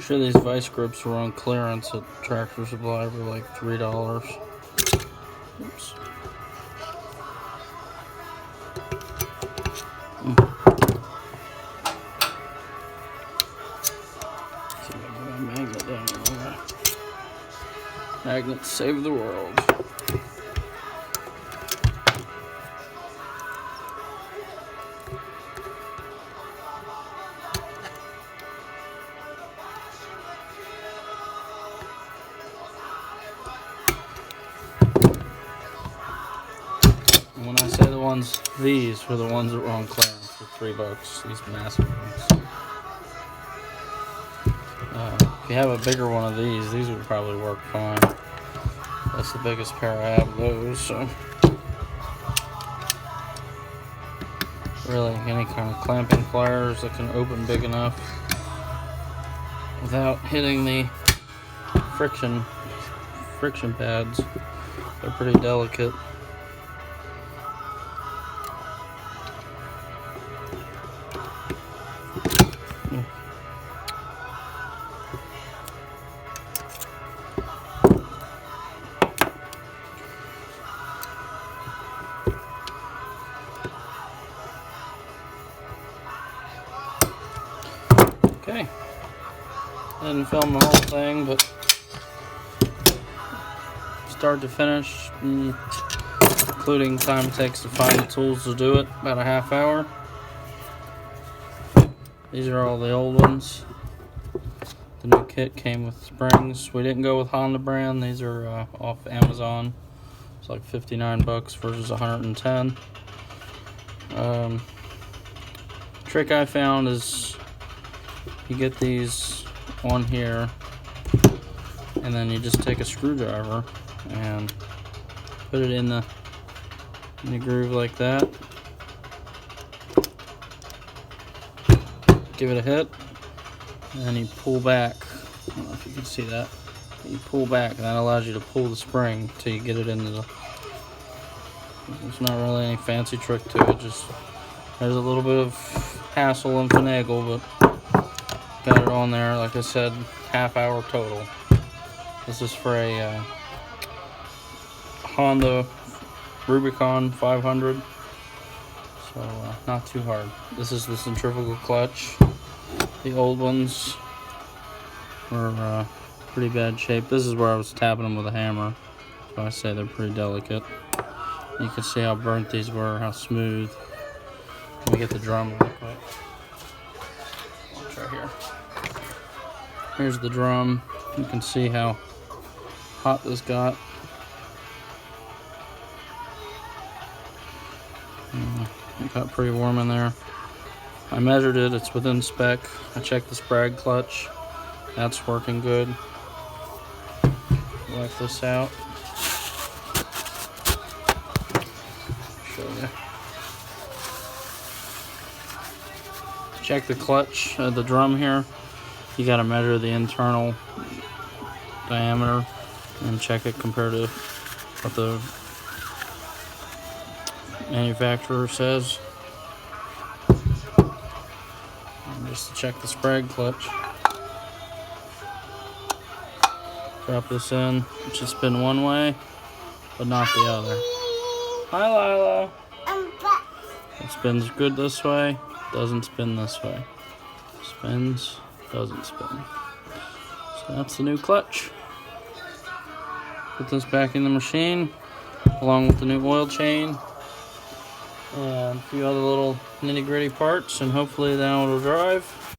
Sure, these vice grips were on clearance at Tractor Supply for like $3. Oops. See if I can get my magnet down there. Magnets save the world. When I say the ones, these were the ones that were on clearance for $3. These massive ones. If you have a bigger one of these would probably work fine. That's the biggest pair I have of those. So really, any kind of clamping pliers that can open big enough without hitting the friction pads. They're pretty delicate. Okay, didn't film the whole thing, but start to finish, including time it takes to find the tools to do it, about a half hour. These are all the old ones. The new kit came with springs. We didn't go with Honda brand. These are off Amazon. It's like $59 versus $110. Trick I found is you get these on here, and then you just take a screwdriver and put it in the groove like that. Give it a hit, and then you pull back. I don't know if you can see that. You pull back, and that allows you to pull the spring till you get it into the. There's not really any fancy trick to it. Just there's a little bit of hassle and finagle, but got it on there. Like I said, half hour total. This is for a Honda Rubicon 500, so not too hard. This is the centrifugal clutch. The old ones were pretty bad shape. This is where I was tapping them with a hammer, so I say they're pretty delicate. You can see how burnt these were, how smooth. Let me get the drum real quick. I'll try here. Here's the drum. You can see how hot this got. It got pretty warm in there. I measured it, it's within spec. I checked the Sprag clutch. That's working good. Wipe this out. Show you. Check the clutch, the drum here. You gotta measure the internal diameter and check it compared to what the manufacturer says. And just to check the Sprag clutch. Drop this in. It should spin one way, but not the other. Hi, Lila. It spins good this way, doesn't spin this way. Spins, doesn't spin. So that's the new clutch. Put this back in the machine, along with the new oil chain and a few other little nitty-gritty parts, and hopefully now it'll drive.